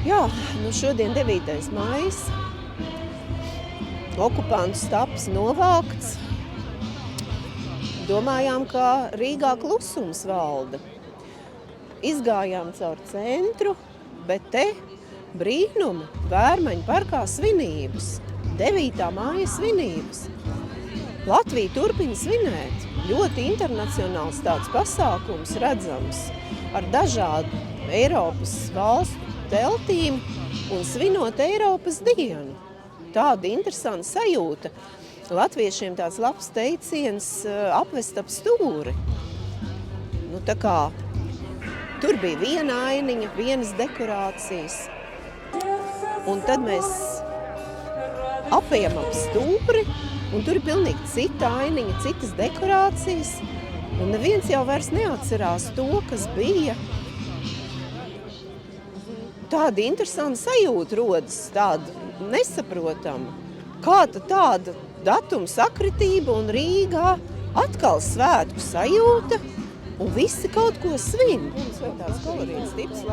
Jā, nu šodien 9. maijs. Okupantu stabs novākts. Domājām, ka Rīgā klusums valda. Izgājām caur centru, bet te brīnumi Vērmaņu parkā svinības. 9. māja svinības. Latvija turpina svinēt. Ļoti internacionāls tāds pasākums redzams ar dažādu Eiropas valstu teltīm un svinot Eiropas dienu. Tāda interesanta sajūta. Latviešiem tāds labs teiciens apvest ap stūri. Nu, tā kā tur bija viena ainiņa, vienas dekorācijas. Un tad mēs apējam ap stūri, un tur ir pilnīgi cita ainiņa, citas dekorācijas. Un neviens jau vairs neatcerās to, kas bija. Tāda interesanta sajūta rodas, tāda nesaprotama. Kāda tāda datuma sakritība un Rīgā atkal svētku sajūta un visi kaut ko svin.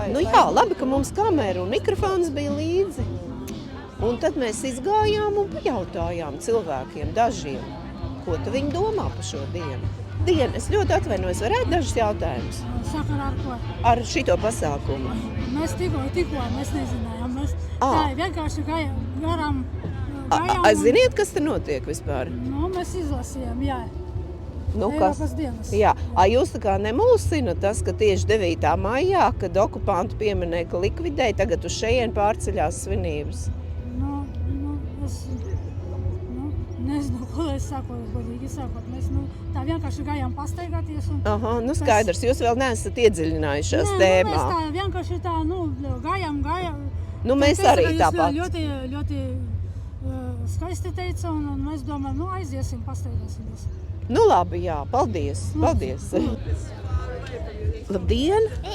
Nu jā, labi, ka mums kamera un mikrofons bija līdzi. Un tad mēs izgājām un pajautājām cilvēkiem dažiem, ko tu viņi domā par šo dienu. Es ļoti atvainojos, varētu dažus jautājumus? Sakarā ar ko? Ar šito pasākumu. Mēs tikko, mēs nezinājām. Mēs tā vienkārši garām. Ziniet, kas te notiek vispār? Nu, mēs izlasījām, jā. Nu, Eiropas dienas. Jā. Jūs tā kā nemulsina tas, ka tieši 9. maijā, kad okupantu pieminekli likvidēja, tagad uz šejien pārceļās svinības? Es nezinu, ko es saku, godīgi sakot. Mēs tā vienkārši gājām pastaigāties. Nu skaidrs, jūs vēl neesat iedziļinājušās tēmā. Mēs tā vienkārši gājām. Nu, mēs arī tāpat. Ļoti, ļoti skaisti teica, un mēs domājam, aiziesim, pastaigāsimies. Nu labi, jā, paldies. Labdien!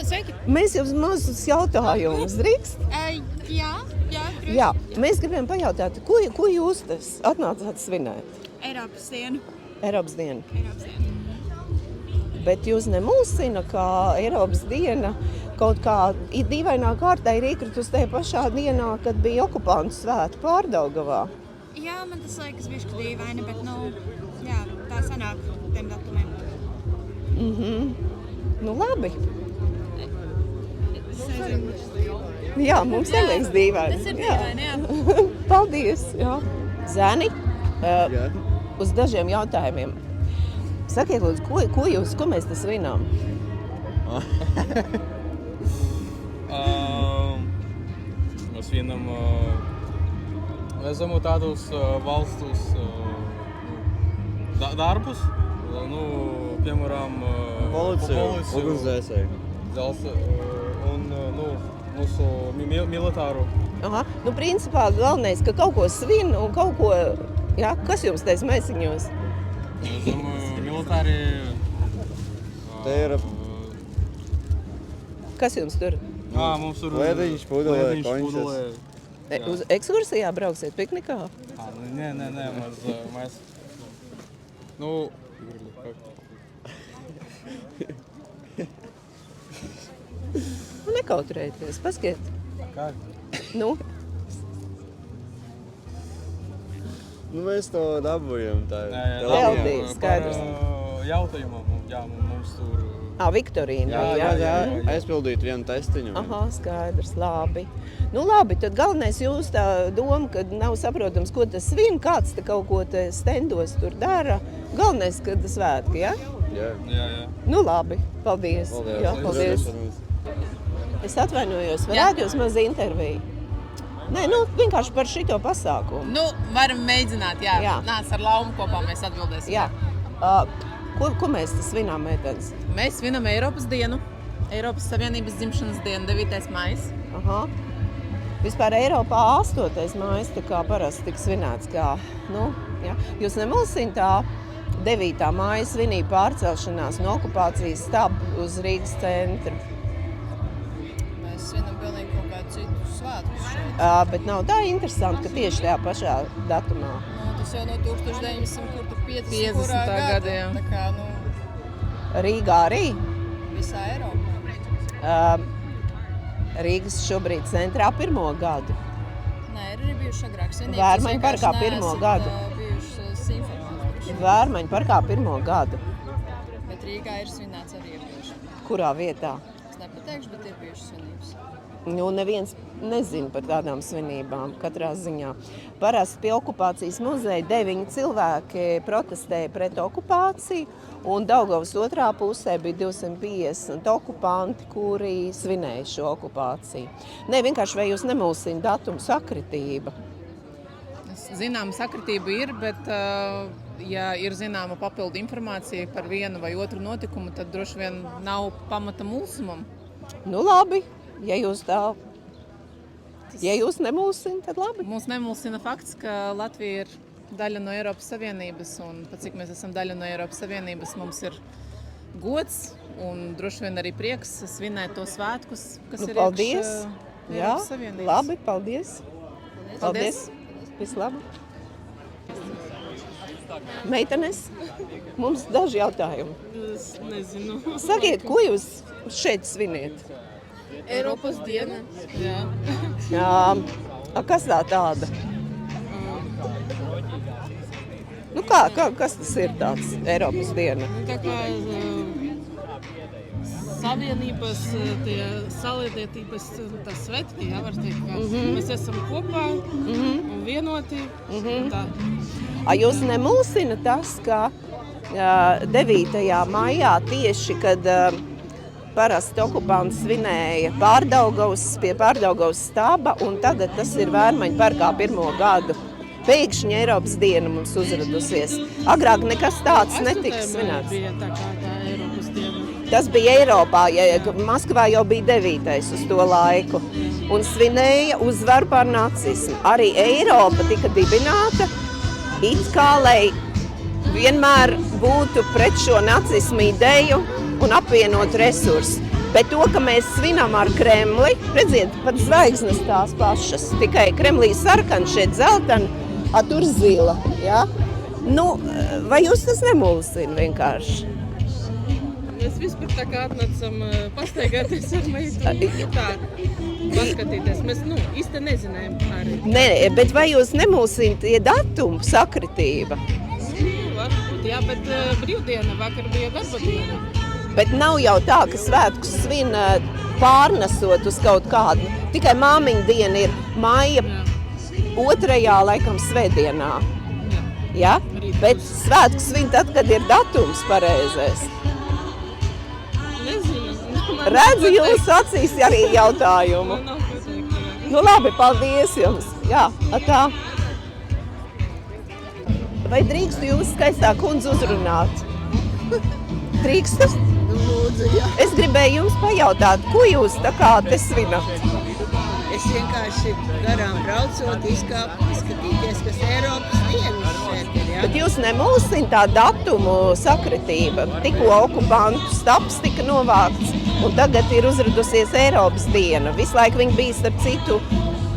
Sveiki! Mēs jums mazus jautājumus drīkst? Jā, mēs gribējām pajautāt, ko jūs atnācāt svinēt? Eiropas dienu. Eiropas dienu. Bet jūs nemulsina, ka Eiropas diena kaut kā dīvainā kārtā ir iekritusi tajā pašā dienā, kad bija okupantu svētki Pārdaugavā? Jā, man tas liekas bišķi dīvaini, bet jā, tā sanāk tiem datumiem. Nu labi. Jā, mums neliekas dīvaini. Tas ir dīvaini, jā. Paldies. Jā. Zeni, uz dažiem jautājumiem. Sakiet, lūdzu, ko mēs te svinām? Mēs svinam esam tādus valstus darbus, piemēram, policiju, un mūsu militāru. Nu, principā galvenais, ka kaut ko svin un kaut ko, jā, kas jums tais maisiņos? Esam militāri. Te ir. Kas jums tur? Mums tur Lēdiņš, pudelē, koņšas. Uz ekskursijā brauksiet piknikā? Nē, mēs. Nekautrējieties, paskiet. Kā? Mēs to dabūjam tā. Teldīs, skaidrs. Jautājumam, jā, mums tur. Viktorīna. Jā, aizpildīt vienu testiņu. Skaidrs, labi. Nu labi, tad galvenais jūs tā doma, ka nav saprotams, ko tas svin, kāds te kaut ko te stendos tur dara. Galvenais, ka tas svētki, ja? Jā. Nu labi, paldies. Jā, paldies. Es atvainojos, varētu jūs maz interviju? Nē, vienkārši par šito pasākumu. Varam mēģināt, jā. Jā. Nāc ar Laumu kopā, mēs atbildēsim. Jā. Ko mēs te svinām, meitenes? Mēs svinam Eiropas dienu, Eiropas Savienības dzimšanas dienu, 9. maijs. Vispār Eiropā 8. maijs, tā kā parasti tik svinēts, kā, jā. Jūs nemulsina tā 9. maija svinība pārcelšanās no okupācijas stabu uz Rīgas centru? Mēs svinam pilnīgi kaut kādu citu svētkus šeit. Bet nav tā interesanti, ka tieši tajā pašā datumā? Tas jau no 1950. gada, jā. Tā kā, Rīgā arī? Visā Eiropā. Rīgas šobrīd centrā 1. gadu. Nē, ir arī bijuši agrāk svinības. Vērmaņu parkā 1. gadu. Bijušas simfonijas. Vērmaņu parkā 1. gadu. Bet Rīgā ir svinēts arī iepriekš. Kurā vietā? Es nepateikšu, bet ir bijušas svinības. Nu, neviens nezina par tādām svinībām katrā ziņā. Parasti pie okupācijas muzeja 9 cilvēki protestēja pret okupāciju, un Daugavas otrā pusē bija 250 okupanti, kuri svinēja šo okupāciju. Ne, vienkārši vai jūs nemulsina datumu sakritība? Zināma sakritība ir, bet ja ir zināma papildu informācija par vienu vai otru notikumu, tad droši vien nav pamata mulsumam. Nu labi, ja jūs tā... Ja jūs nemulsina, tad labi. Mums nemulsina fakts, ka Latvija ir daļa no Eiropas Savienības, un pat cik mēs esam daļa no Eiropas Savienības, mums ir gods un droši vien arī prieks svinēt to svētkus, kas ir paldies. Eiropas Savienības. Labi, paldies. Paldies. Vislabāk. Meitenes, mums daži jautājumi. Es nezinu. Sakiet, ko jūs šeit sviniet? Eiropas diena. Jā. Jā, kas tā tāda? Nu kas tas ir tāds Eiropas diena? Tā kā savienības, tie saliedētības svētki, jā, var teikt, ka mēs esam kopā un vienoti. Tā. Jūs nemulsina tas, ka 9. maijā tieši, kad parasti okupants svinēja pie Pārdaugavas staba, un tagad tas ir Vērmaņu parkā 1. gadu. Pēkšņi Eiropas diena mums uzradusies. Agrāk nekas tāds netika svinēts. Bija tā kā tā Eiropas diena. Tas bija Eiropā, Maskavā jau bija 9. uz to laiku, un svinēja uzvaru pār nacismu. Arī Eiropa tika dibināta, it kā lai vienmēr būtu pret šo nacismu ideju un apvienot resursus. Bet to, ka mēs svinam ar Kremli, redziet, pat zvaigznes tās pašas, tikai Kremlī sarkan, šeit zeltani, a tur zila, ja? Nu, vai jūs tas nemulsina vienkārši? Mēs vispār tā kā atnācam pastaigāties ar meitu, tā, paskatīties. Mēs, īsti nezinājām arī. Nē, bet vai jūs nemulsina tie datumi sakritība? Varbūt, jā, bet brīvdiena vakar bija darba diena. Bet nav jau tā, ka svētkus svin pārnesot uz kaut kādu. Tikai māmiņa diena ir maija 2. laikam svētdienā. Ja? Bet svētkus svin tad, kad ir datums pareizais. Nezinu. Redzu jūsu acīs arī jautājumu. Nu labi, paldies jums. Jā, tā. Vai drīkstu jūs skaistā kundze uzrunāt? Drīkstu? Lūdzu, jā. Es gribēju jums pajautāt, ko jūs tā kā te svinat? Es vienkārši garām braucot, izskatīties, kas Eiropas dienas šeit ir, jā. Bet jūs nemulsina tā datumu sakritība. Tikko okupantu stabs tika novākts, un tagad ir uzradusies Eiropas diena. Visu laiku viņi bija starp citu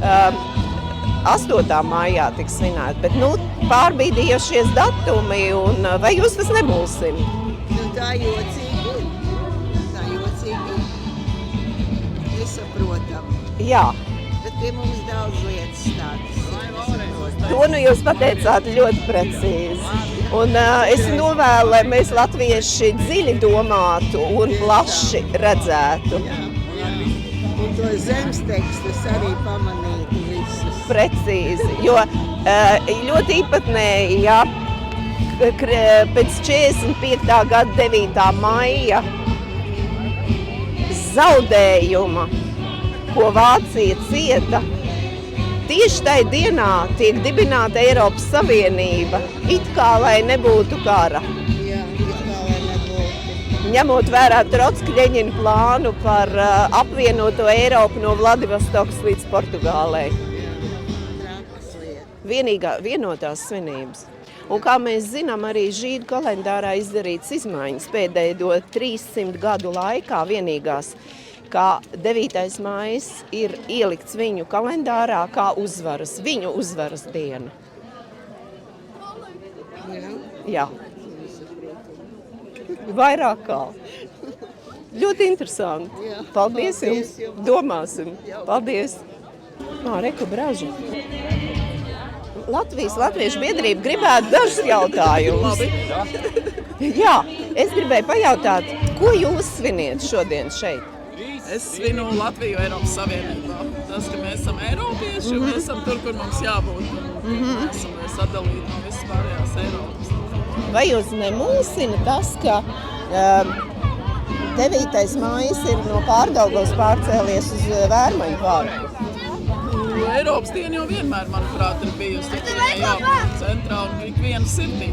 8. maijā tik svinēt, bet pārbīdījušies datumi, un vai jūs tas nemulsina? Tā jocīgi. Nesaprotam. Jā. Bet pie mums daudz lietas tādas. To jūs pateicāt ļoti precīzi. Un es novēlu, lai mēs latvieši dziļi domātu un plaši redzētu. Jā. Un to zemstekstus arī pamanītu visus. Precīzi, jo ļoti īpatnēji, ja pēc 45. gada 9. maija zaudējuma, ko Vācija cieta, tieši tajā dienā tiek dibināta Eiropas Savienība, it kā lai nebūtu kara. Jā, it kā lai nebūtu. Ņemot vērā Trotska-Ļeņina plānu par apvienoto Eiropu no Vladivostokas līdz Portugālei. Trakas lietas. Vienotās svinības. Un kā mēs zinām, arī žīdu kalendārā izdarīts izmaiņas pēdējo 300 gadu laikā vienīgās, kā 9. maijs ir ielikts viņu kalendārā kā viņu uzvaras diena. Jā. Vairāk kā. Ļoti interesanti. Jā. Paldies Paldies jums. jums. Domāsim. Jā. Paldies. Reku Braža. Latviešu biedrība gribētu dažus jautājumus. Jā, es gribēju pajautāt, ko jūs sviniet šodien šeit? Es svinu Latviju Eiropas Savienībā. Tas, ka mēs esam Eiropieši, un mēs esam tur, kur mums jābūt. Mēs esam sadalīti no visas pārējās Eiropas. Vai jūs nemulsina tas, ka 9. mājas ir no Pārdaugavas pārcēlies uz Vērmaņu parku? Eiropas diena jau vienmēr, manuprāt, ir bijusi. Tur viņai jābūt centrā un ikviena sirdī.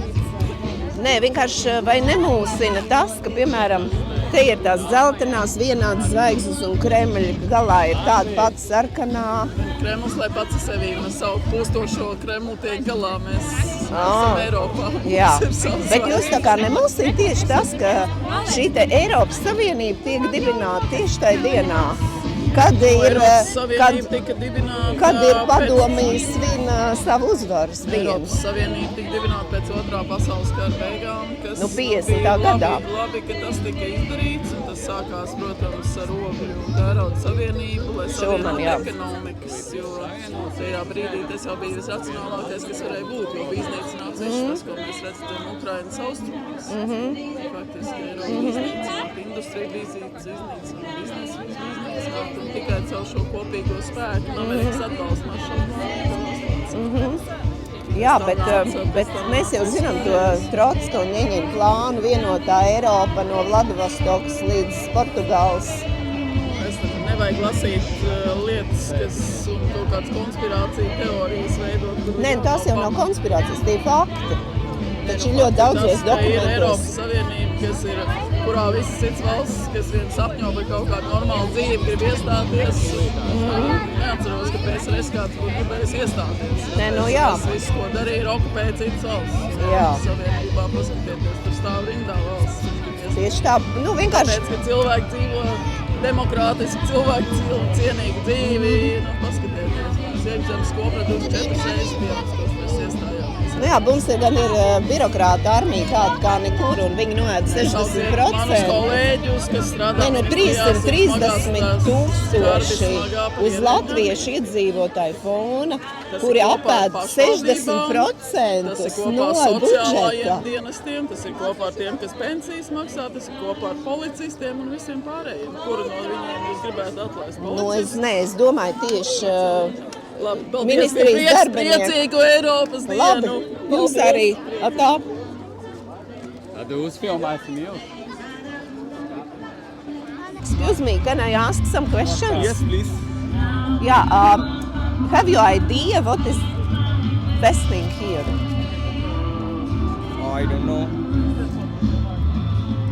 Nē, vienkārši vai nemulsina tas, ka, piemēram, te ir tās dzeltenās vienādas zvaigznes un Kremļa galā ir tāda pati sarkanā. Kremls, lai pats sevi ar savu postošo Kremlu tiek galā, mēs esam Eiropā. Jā, bet jūs tā kā nemulsina tieši tas, ka šī te Eiropas Savienība tiek dibināta tieši tajā dienā. Kad ir padomīs svin savu uzvaras dienu. Eiropas Savienība tika dibināta pēc 2. pasaules kara beigām, kas 50. gadā. Labi, ka tas tika izdarīts, un tas sākās, protams, ar Ogļu un Tērauda Savienību, lai savienotu ekonomikas, jo tajā brīdī tas jau bija visracionālākais, kas varēja būt, jo bija iznīcināts viss tas, ko mēs redzam Ukrainas austrumos. Faktiski Eiropa iznīcināt, industrija bija iznīcināt, biznesu iznīcināt, un tikai caur šo kopīgo spēku un Amerikas atbalstu mašanu. Jā, bet mēs jau zinām to Trotska un Ņeņina plānu vienotā Eiropa no Vladivostokas līdz Portugāles. Es nevajag lasīt lietas, kas un kaut kādas konspirācija teorijas veidot. Nē, tās jau nav konspirācijas, tie ir fakti. Taču ļoti daudzies dokumentos. Ir Eiropas Savienība, kas ir, kurā visas cits valsts, kas vien sapņo par kaut kādu normālu dzīvi, grib iestāties. Neatceros, ka PSRS kāds būtu gribējis iestāties. Nē, nu jā. Tas viss, ko darīja, ir okupēt citas valsts. Jā. Savienībā paskatieties, tur stāv rindā valsts. Tieši tā, nu vienkārši. Tāpēc, ka cilvēki dzīvo demokrātiski, cilvēki cienīgu dzīvi. Paskatieties, mums iekšzemes koprodukts 4 reizes pieaugs, ko mēs iestājāmies. Nu jā, mums gan ir birokrāta armija tāda kā nekur, un viņi noēd 60%. Manus kolēģus, kas strādā... Nē, nu 330 tūkstoši uz latviešu iedzīvotāju fona, kuri apēd 60% no budžeta. Dienestiem, tas ir kopā ar tiem, kas pensijas maksā, tas ir kopā ar policistiem un visiem pārējiem. Kuru no viņiem jūs gribētu atlaist? Nu, es domāju tieši... Labi, ministrijas darbinieki. Priecīgu Eiropas dienu. Labi, jūs arī. Atā. Du filmēsim jūs. Excuse me, can I ask some questions? Yes, please. Yeah, have you idea what is vesting here? I don't know.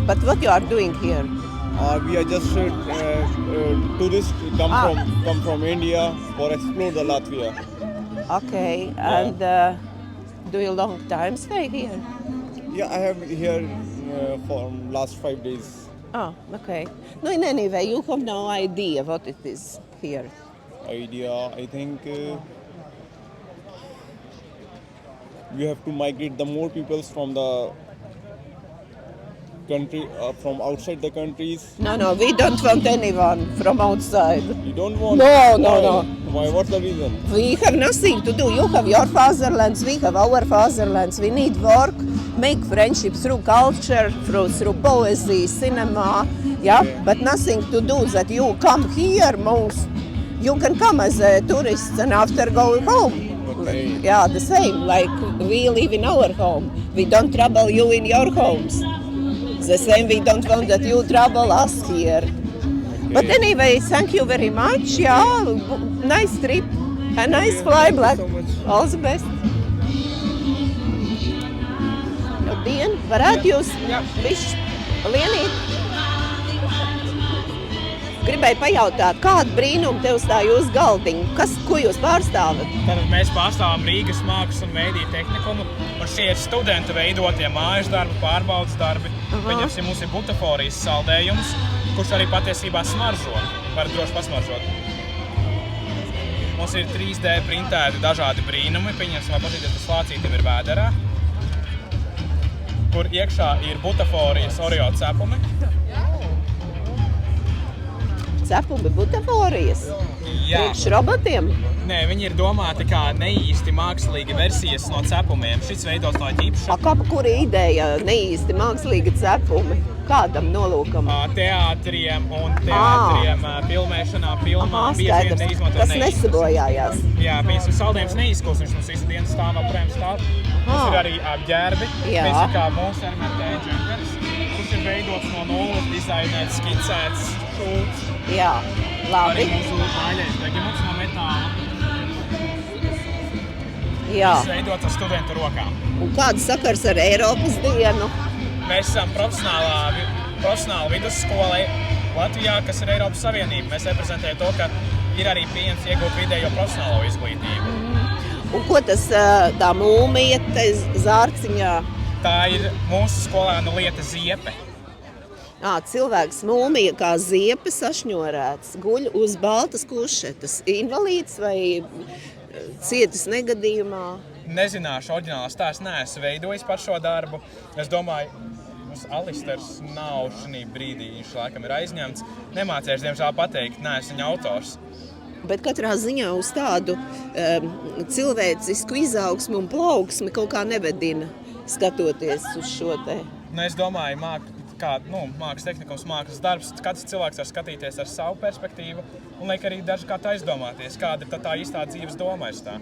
But what you are doing here? We are just tourists come from India for explore the Latvia. Okay, and do you long time stay here? Yeah, I have here for last 5 days. Oh, okay. No, in any way, you have no idea what it is here. Idea, I think we have to migrate the more peoples from the country, from outside the countries. No, we don't want anyone from outside. You don't want? No. Why? What's the reason? We have nothing to do. You have your fatherlands, we have our fatherlands. We need work, make friendship through culture, through poesy, cinema, yeah? Okay. But nothing to do that you come here most. You can come as a tourist and after go home. Okay. Yeah, the same, like we live in our home. We don't trouble you in your homes. The same, we don't want that you trouble us here. Okay. But anyway, thank you very much. Yeah, nice trip. A nice fly black. So much. All the best. Labdien, varētu jūs bišķi lienīt? Gribēju pajautāt, kādu brīnumu te uz tā jūsu galdiņu? Ko jūs pārstāvat? Tātad mēs pārstāvam Rīgas mākslas un mēdīju tehnikumu, un šie ir studenti veidotie mājas darbi, pārbaudas darbi. Pieņemsim, mums ir butaforijas saldējums, kurš arī patiesībā smaržo. Varat droši pasmaržot. Mums ir 3D printēti dažādi brīnumi. Pieņemsim, paskatīties, ka slācītim ir vēderā, kur iekšā ir butaforijas Oreo cepumi. cepumi butaforijas. Jā. Priekš robotiem. Nē, viņi ir domāti kā neīsti mākslīgi versijas no cepumiem. Šis veidos no ķipša. Kura ideja neīsti mākslīgi cepumi? Kādam nolūkam? Teātriem un filmēšanā, filmām bieži vien neizmanto Tas nesabojājās. Jā, piemēram, saldējums neizkūst, viņš mums visu dienu stāv aprēm stāv. Tas ir arī apģērbi. Mēs ir kā mūsu armētēja džempers, kurš ir veidots no nulles, dizainēts, skicēts, šūts. Jā, labi. Arī mūsu māļais degimuts no metāla. Jā. Viss veidots ar studentu rokām. Un kāda sakars ar Eiropas dienu? Mēs esam profesionāla vidusskola Latvijā, kas ir Eiropas Savienība. Mēs reprezentējam to, ka ir arī pieejams iegūt vidējo profesionālo izglītību. Un ko tas tā mūmija te zārciņā? Tā ir mūsu skolēnu lieta ziepe. Cilvēks mūmija kā ziepe sašņorēts, guļ uz baltas kušetes. Invalīds vai cietis negadījumā? Nezināšu oriģinālā stāsts, neesmu veidojis par šo darbu. Es domāju, Alisters nav šī brīdī, viņš laikam ir aizņemts. Nemācījuši, diemžēl, pateikt, neesmu viņa autors. Bet katrā ziņā uz tādu cilvēcisku izaugsmu un plauksmi kaut kā nevedina, skatoties uz šo te. Es domāju, mākslas tehnikums, mākslas darbs, katrs cilvēks var skatīties ar savu perspektīvu un liek arī dažkārt aizdomāties, kāda ir tā īstā dzīves doma ir tā.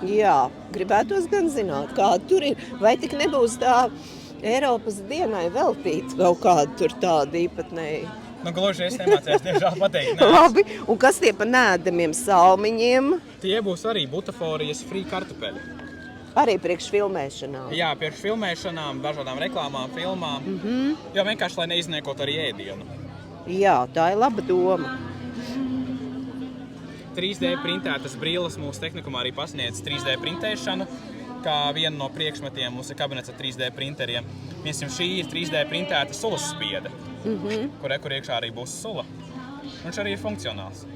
Jā, gribētos gan zināt, kāda tur ir. Vai tik nebūs tā Eiropas dienai veltīt kaut kādu tur tādu īpatnēju? Gluži es nemācījos, diemžēl, pateikt. Labi, un kas tie pa nēdamiem salmiņiem? Tie būs arī butaforijas free kartupeļi. Arī priekš filmēšanām? Jā, priekš filmēšanām, dažādām reklāmām, filmām. Jo vienkārši, lai neizniekot arī ēdienu. Jā, tā ir laba doma. 3D printētas brilles mūsu tehnikumā arī pasniedz 3D printēšanu. Kā vienu no priekšmetiem mums ir kabinets ar 3D printeriem. Šī ir 3D printēta sulas spiede, kur iekšā arī būs sula. Viņš arī ir funkcionāls.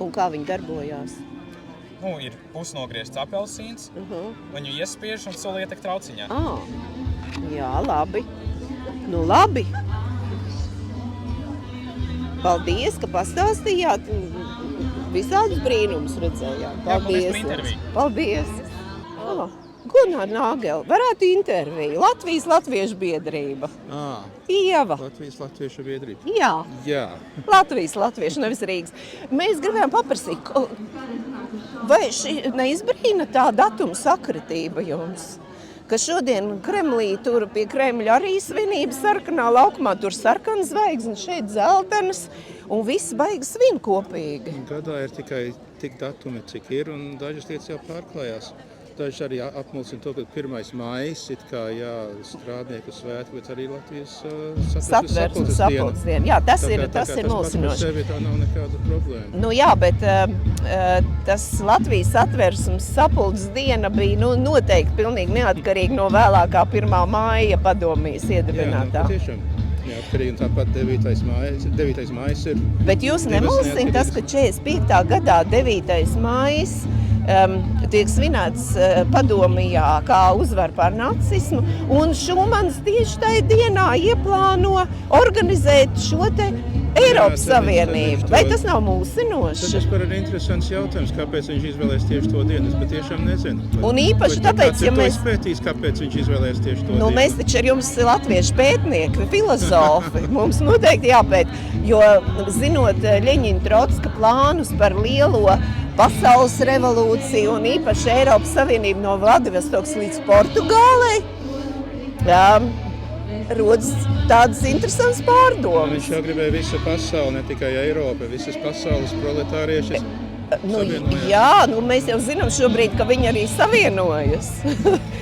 Un kā viņi darbojās? Ir pusnogriezts apelsīns, viņu iespiež un sula ietek trauciņā. Jā, labi. Labi. Paldies, ka pastāstījāt. Visādus brīnumus redzējām. Paldies. Paldies. Gunār Nāgeli, varētu interviju. Latviešu biedrība. Ieva. Latviešu biedrība. Jā. Latviešu, nevis Rīgas. Mēs gribējām paprasīt, vai šī neizbrīna tā datuma sakritība jums? Ka šodien Kremlī tur pie Kremļa arī svinība sarkanā laukumā, tur sarkanas zvaigznes, šeit zeltenas, un viss baigi svin kopīgi. Gadā ir tikai tik datumi, cik ir, un dažas lietas jau pārklājās. Daži arī apmulsina to, ka 1. maijs it kā strādnieku svētku, bet arī Latvijas Satversmes sapulces diena. Jā, tas ir mulsinoši. Tas par sevi tā nav nekāda problēma. Jā, bet tas Latvijas Satversmes sapulces diena bija noteikti pilnīgi neatkarīgi no vēlākā 1. maija padomijas iedibinātā. Jā, patiešām. Neatkarīgi, un tāpat 9. maijs ir. Bet jūs nemulsina tas, ka 45. gadā 9. maijs tiek svinēts padomijā kā uzvar pār nacismu, un Šumans tieši tajā dienā ieplāno organizēt šo te Eiropas Savienību. Vai tas nav mulsinoši? Tas ir interesants jautājums, kāpēc viņš izvēlēs tieši to dienu. Es patiešām nezinu. Un īpaši tāpēc, ja mēs pētīs, kāpēc viņš izvēlēs tieši to dienu. Mēs taču ar jums latviešu pētnieki, filozofi, mums noteikti jāpēt, jo zinot Ļeņina Trotska plānus par lielo pasaules revolūciju un īpaši Eiropas Savienību no Vladivostokas līdz Portugālei, rodas tādas interesantas pārdomas. Viņš jau gribēja visu pasauli, ne tikai Eiropu, visas pasaules proletāriešus. Mēs jau zinām šobrīd, ka viņi arī savienojas.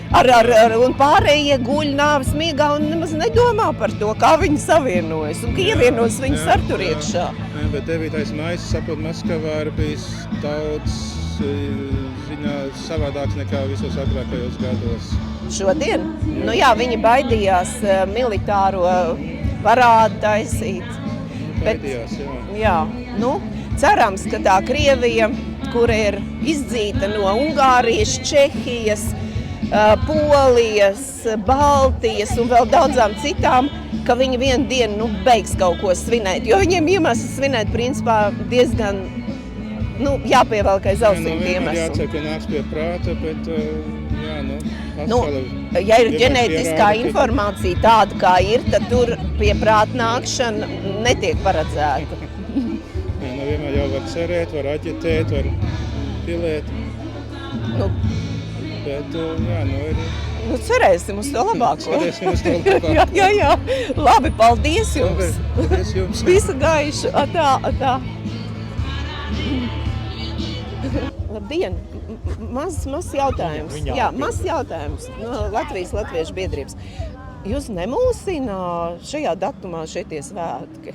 Un pārējie guļ nāves miegā un nemaz nedomā par to, kā viņi savienojas un ka ievienos viņus ar tur iekšā. Bet 9. maijs, sapot, Maskavā ir bijis daudz savādāks nekā visos agrākajos gados. Šodien? Viņi baidījās militāro parādu taisīt. Baidījās, jā. Cerams, ka tā Krievija, kura ir izdzīta no Ungārijas, Čehijas, Polijas, Baltijas un vēl daudzām citām, ka viņi vienu dienu beigs kaut ko svinēt, jo viņiem iemesls svinēt principā diezgan jāpievelk aiz ausīm iemeslu. Jācer, ka nāks pie prāta, bet ja ir ģenētiskā informācija tāda, kā ir, tad tur pie prāta nākšana netiek paredzēta. Vienmēr jau var cerēt, var aģitēt, var pilēt. Bet, ir... cerēsim uz to labāko. Cerēsim uz to labāko. jā. Labi, paldies jums. Paldies jums. Visu gaišu. Atā. Labdien. Mazs jautājums. Mazs jautājums no Latvijas Latviešu biedrības. Jūs nemulsina šajā datumā šitie svētki?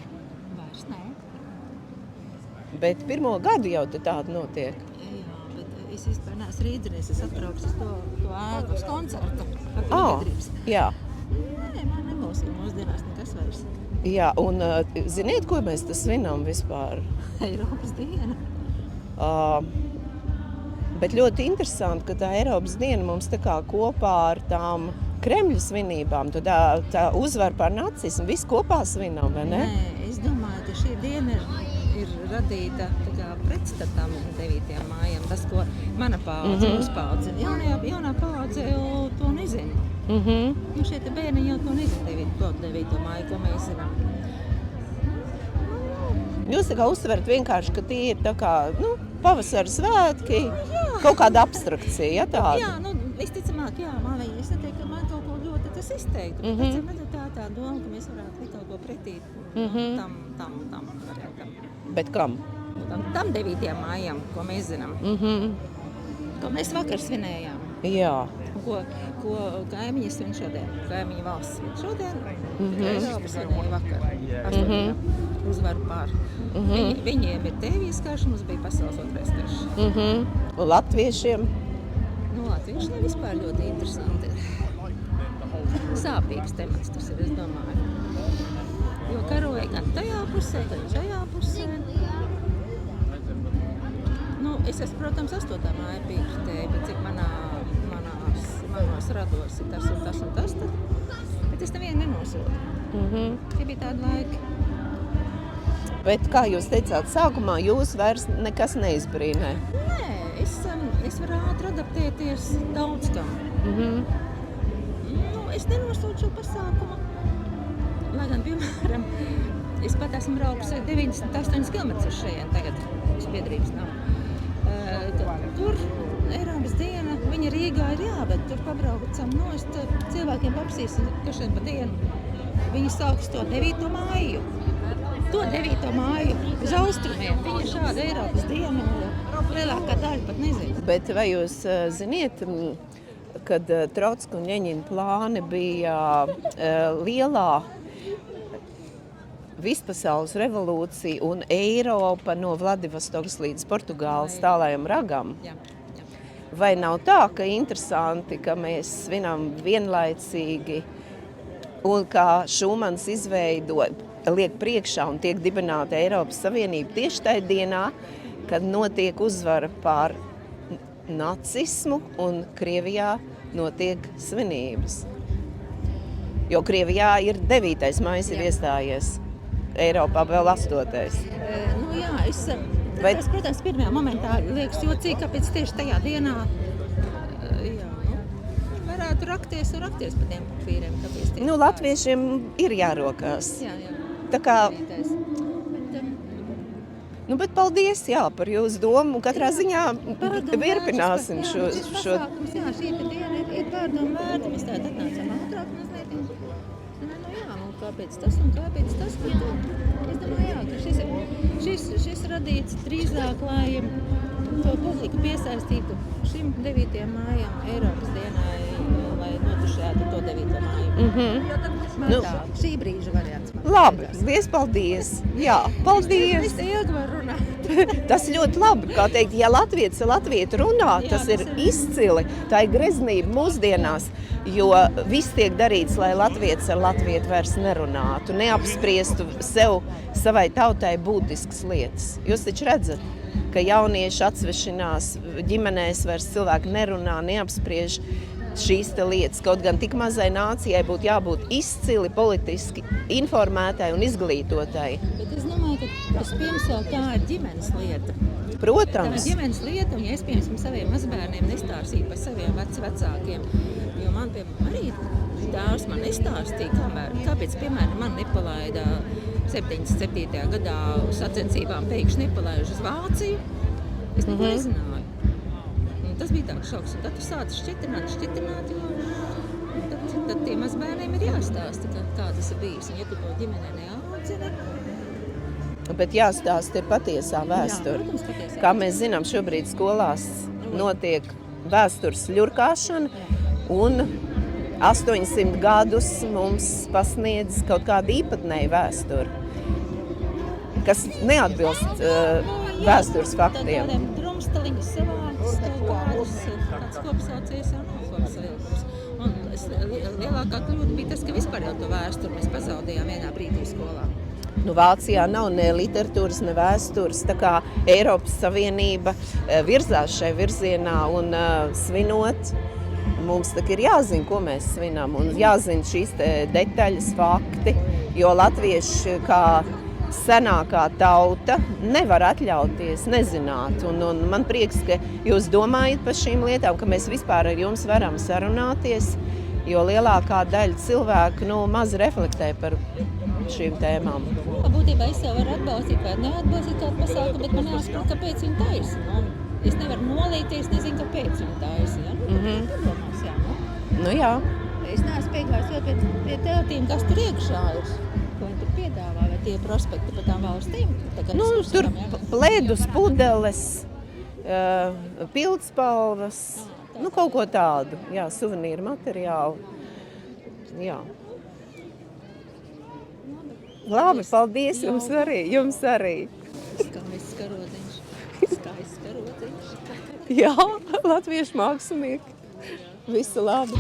Vairs nē. Bet 1. gadu jau te tāda notiek. Es vispār neesmu rīdzinies, es atbraukšu uz to ēku, uz koncertu. Jā. Nē, man nemulsina mūsdienās nekas vairs. Jā, un ziniet, ko mēs te svinam vispār? Eiropas diena. Bet ļoti interesanti, ka tā Eiropas diena mums tā kā kopā ar tām Kremļa svinībām, tā uzvar pār nacismu, visu kopā svinam, vai ne? Nē, es domāju, ka šī diena ir radīta pretstatām 9. mājam. Tas, ko mana paudze, mūsu paudze, jaunā paudze jau to nezina. Šie te bērni jau to nezina, 9. māju, ko mēs zinām. Jūs tā kā uzsverat vienkārši, ka tie ir tā kā, pavasara svētki, kaut kāda abstrakcija, ja tāda? Jā, visticamāk, māmiņa, es neteiktu, ka man kaut ko ļoti tas izteikti, bet tā doma, ka mēs varētu kaut ko pretī tam variantam. Bet kam? Tam 9. mājam, ko mēs zinām. Ko mēs vakar svinējām. Jā. Ko kaimiņi svin šodien, kaimiņu valsts svin šodien, Eiropa svinēja vakar, 8. uzvaru pār. Viņiem ir Tēvijas karš, mums bija pasaules 2. karš. Latviešiem? Latviešiem vispār ļoti interesanti. Sāpīgs temats tas ir, es domāju. Jo karoja gan tajā pusē, gan šajā pusē. Es esmu, protams, 8. māja piekritēja, bet cik manos rados ir tas un tas, bet es nevienu nenosodu. Tie bija tādi laiki. Bet, kā jūs teicāt sākumā, jūs vairs nekas neizbrīnē? Nē, es varu ātri adaptēties daudz kam. Es nenosodu šo pasākumu. Lai gan, piemēram, es pat esmu braukusi 98 km uz šajien tagad, uz biedrības nav. Tur Eiropas diena, viņa Rīgā ir bet tur pabraucam nost, cilvēkiem apsīs, ka šeit pa dienu. Viņi sauks to 9. māju. To 9. māju uz austrumiem. Viņa šāda Eiropas diena lielākā daļa pat nezina. Bet vai jūs ziniet, kad Trotska un Ļeņina plāni bija lielā vispasaules revolūcija un Eiropa no Vladivostokas līdz Portugāles tālajam ragam? Jā. Vai nav tā, ka interesanti, ka mēs svinam vienlaicīgi un kā Šumans liek priekšā un tiek dibināta Eiropas Savienība tieši tajā dienā, kad notiek uzvara pār nacismu un Krievijā notiek svinības? Jo Krievijā ir 9. mājas ir iestājies. Eiropā vēl 8. Tas, protams, pirmajā momentā liekas jocīgi, kāpēc tieši tajā dienā varētu rakties pa tiem papīriem. Latviešiem ir jārokās. Jā. Tā kā... Bet paldies, par jūsu domu. Katrā ziņā virpināsim šo... Jā, šī diena ir pārdomu vērta. Mēs tādu atnācām ātrāk mazliet. Kāpēc tas un kāpēc tas? Es domāju, ka šis radīts drīzāk, lai to publiku piesaistītu šim 9. mājam, Eiropas dienai, lai notušētu to 9. māju. Šī brīža variants. Labi, paldies. Jā, paldies. Es ilgi varu runāt. Tas ļoti labi, kā teikt, ja latvieti runā, tas ir izcili. Tā ir greznība mūsdienās. Jo viss tiek darīts, lai latvietis ar latvieti vairs nerunātu, neapspriestu savai tautai būtiskas lietas. Jūs taču redzat, ka jaunieši atsvešinās, ģimenēs vairs cilvēki nerunā, neapspriež šīs te lietas. Kaut gan tik mazai nācijai būtu jābūt izcili politiski informētai un izglītotai. Bet es domāju, ka vispirms jau tā ir ģimenes lieta. Protams. Tā ir ģimenes lieta, un ja es piemēram saviem mazbērniem nestāstīju par saviem vecākiem, jo man, piemēram, arī tēvs man nestāstīja, kāpēc, piemēram, man nepalaida 77. gadā sacensībām pēkšņi nepalaiž uz Vāciju. Es neko nezināju. Un tas bija tāds šoks, un tad tu sāci šķitrināt, jo tad tiem mazbērniem ir jāstāsta, kā tas ir bijis. Un ja tu to ģimenē neaudzini, bet jāstāsta ir patiesā vēsture. Jā, protams, Kā mēs zinām, šobrīd skolās notiek vēstures ļurkāšana, un 800 gadus mums pasniedz kaut kādu īpatnēju vēsturi, kas neatbilst vēstures faktiem. Tādiem drumstaliņus savāks, kāds kopsaucējs jau nav kopsavilkums. Un lielākā kļūda bija tas, ka vispār jau to vēsturi mēs pazaudējām vienā brīdī skolā. Vācijā nav ne literatūras, ne vēstures, tā kā Eiropas Savienība virzās šai virzienā un svinot, mums tak ir jāzina, ko mēs svinam, un jāzina šīs detaļas, fakti, jo latvieši kā senākā tauta nevar atļauties nezināt, un man prieks, ka jūs domājat par šīm lietām, ka mēs vispār ar jums varam sarunāties, jo lielākā daļa cilvēku maz reflektē par šīm tēmām. Būtībā es jau varu atbalstīt vai neatbalstīt kādu pasākumu, bet man jāsaprot, kāpēc viņi taisa. Es nevaru nolīties, nezinu, kāpēc viņi taisa. Jā. Es neesmu piegājis vēl pie teltīm, kas tur iekšā ir, ko viņi tur piedāvā, vai tie prospekti par tām valstīm. Tur pledus, pudeles, pildspalvas, kaut ko tādu, jā, suvenīru materiālu. Jā. Labi, paldies jums arī. Skaists karodziņš. Jā, latviešu mākslinieki. Visu labi.